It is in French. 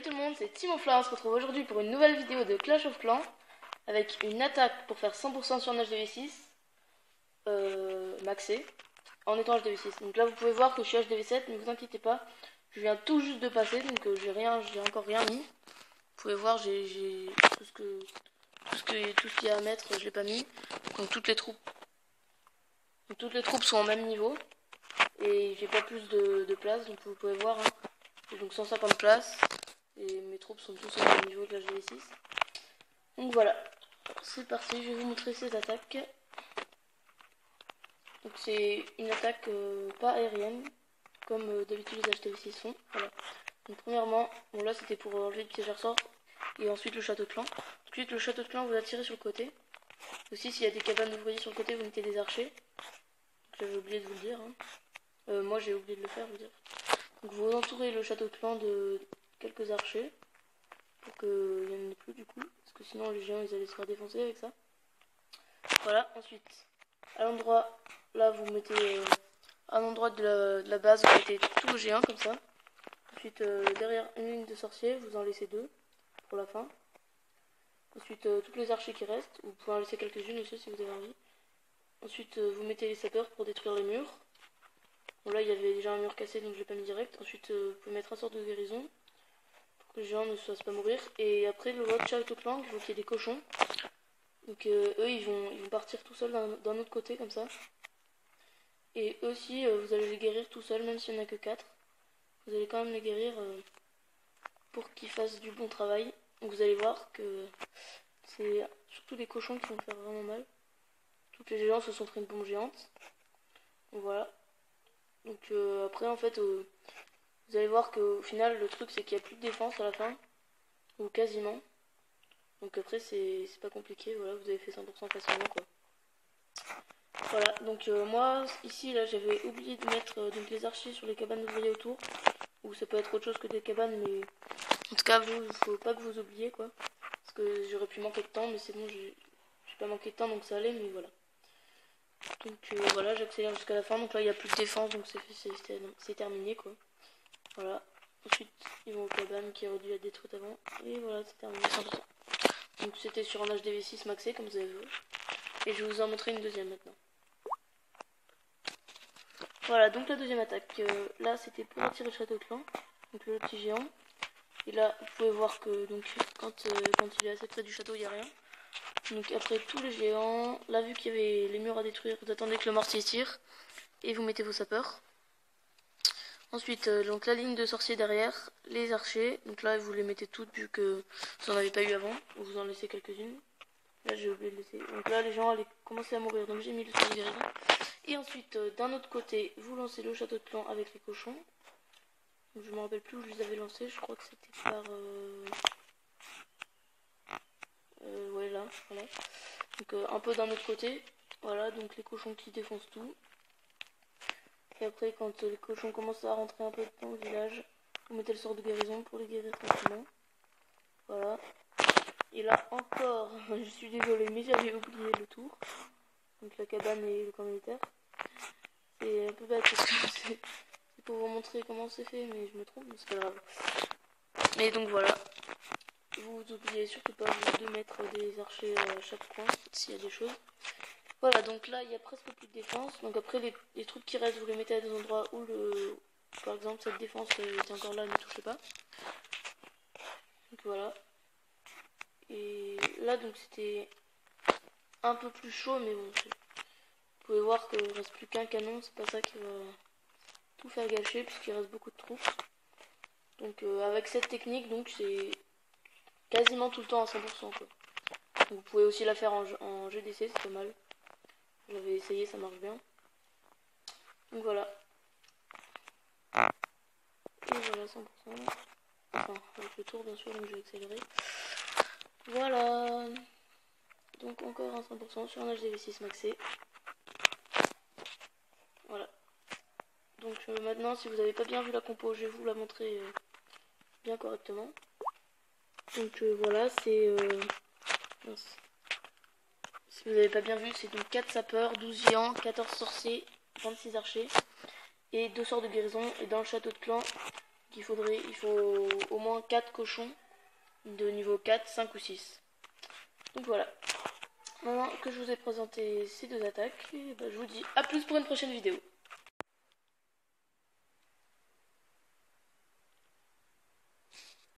tout le monde, c'est Timonfla, on se retrouve aujourd'hui pour une nouvelle vidéo de Clash of Clans avec une attaque pour faire 100% sur un HDV6 maxé en étant HDV6. Donc là vous pouvez voir que je suis HDV7, ne vous inquiétez pas, je viens tout juste de passer, donc j'ai encore rien mis. Vous pouvez voir, j'ai tout ce qu'il y a à mettre, je l'ai pas mis. Donc toutes les troupes sont au même niveau et j'ai pas plus de place, donc vous pouvez voir, hein. J'ai donc 150 places et mes troupes sont tous au même niveau de la HDV6. Donc voilà, c'est parti, je vais vous montrer ces attaques. Donc c'est une attaque pas aérienne, comme d'habitude les HDV6 font. Voilà. Donc premièrement, bon là c'était pour enlever le piège à ressort, et ensuite le château de clan. Ensuite le château de clan vous attirez sur le côté. Aussi s'il y a des cabanes d'ouvriers sur le côté, vous mettez des archers. J'avais oublié de vous le dire, hein. Moi j'ai oublié de le faire, je veux dire. Donc vous entourez le château de clan de quelques archers, pour qu'il n'y en ait plus du coup, parce que sinon les géants ils allaient se faire défoncer avec ça. Voilà, ensuite, à l'endroit, là vous mettez, à l'endroit de la base, vous mettez tous vos géants comme ça. Ensuite, derrière une ligne de sorciers, vous en laissez deux pour la fin. Ensuite, toutes les archers qui restent, vous pouvez en laisser quelques-unes aussi si vous avez envie. Ensuite, vous mettez les sapeurs pour détruire les murs. Bon là il y avait déjà un mur cassé donc je l'ai pas mis direct. Ensuite, vous pouvez mettre un sort de guérison pour que les géants ne se fassent pas mourir. Et après, le votre château clan, il faut qu'il y ait des cochons. Donc eux ils vont partir tout seuls d'un autre côté comme ça. Et eux aussi vous allez les guérir tout seuls, même s'il n'y en a que 4. Vous allez quand même les guérir pour qu'ils fassent du bon travail. Donc vous allez voir que c'est surtout les cochons qui vont faire vraiment mal. Toutes les géants se sont pris une bombe géante. Donc voilà. Donc après en fait vous allez voir qu'au final le truc c'est qu'il n'y a plus de défense à la fin. Ou quasiment. Donc après c'est pas compliqué, voilà, vous avez fait 100% facilement quoi. Voilà, donc moi ici là j'avais oublié de mettre donc les archers sur les cabanes d'ouvriers autour. Ou ça peut être autre chose que des cabanes, mais en tout cas vous, il faut pas que vous oubliez quoi. Parce que j'aurais pu manquer de temps, mais c'est bon, j'ai pas manqué de temps donc ça allait, mais voilà. Donc voilà, j'accélère jusqu'à la fin, donc là il n'y a plus de défense, donc c'est terminé quoi. Voilà, ensuite ils vont aux cabanes qui auraient dû être détruites avant, et voilà c'est terminé 100%. Donc c'était sur un HDV6 maxé comme vous avez vu. Et je vais vous en montrer une deuxième maintenant. Voilà, donc la deuxième attaque. Là c'était pour attirer le château de clan. Donc le petit géant. Et là vous pouvez voir que donc quand il est assez près du château il n'y a rien. Donc après tous les géants. Là vu qu'il y avait les murs à détruire, vous attendez que le mortier tire. Et vous mettez vos sapeurs. Ensuite donc la ligne de sorciers derrière. Les archers. Donc là vous les mettez toutes vu que vous n'en avez pas eu avant. Vous en laissez quelques-unes. Là j'ai oublié de laisser. Donc là les gens allaient commencer à mourir. Donc j'ai mis le sort de guérison. Et ensuite d'un autre côté vous lancez le château de clan avec les cochons. Donc, je me rappelle plus où je les avais lancés. Je crois que c'était par ouais là. Voilà. Donc un peu d'un autre côté. Voilà donc les cochons qui défoncent tout. Et après quand les cochons commencent à rentrer un peu dans le village, vous mettez le sort de guérison pour les guérir tranquillement. Voilà. Et là encore, je suis désolée, mais j'avais oublié le tour. Donc la cabane et le camp militaire. C'est un peu bête parce que c'est pour vous montrer comment c'est fait, mais je me trompe, mais c'est pas grave. Mais donc voilà. Vous oubliez surtout pas de mettre des archers à chaque coin, s'il y a des choses. Voilà, donc là il y a presque plus de défense. Donc après les trucs qui restent, vous les mettez à des endroits où par exemple cette défense était encore là, ne touchez pas. Donc voilà. Et là donc c'était un peu plus chaud, mais bon, vous pouvez voir qu'il ne reste plus qu'un canon, c'est pas ça qui va tout faire gâcher, puisqu'il reste beaucoup de troupes. Donc avec cette technique, donc c'est quasiment tout le temps à 100%. Quoi. Vous pouvez aussi la faire en GDC, c'est pas mal. J'avais essayé, ça marche bien. Donc voilà. Et voilà, 100%. Enfin, avec le tour bien sûr, donc je vais accélérer. Voilà. Donc encore un 100% sur un HDV6 maxé. Voilà. Donc maintenant, si vous n'avez pas bien vu la compo, je vais vous la montrer bien correctement. Donc voilà, c'est... si vous n'avez pas bien vu, c'est donc 4 sapeurs, 12 géants, 14 sorciers, 26 archers et 2 sorts de guérison. Et dans le château de clan, il faut au moins 4 cochons de niveau 4, 5 ou 6. Donc voilà. Maintenant que je vous ai présenté ces deux attaques, je vous dis à plus pour une prochaine vidéo.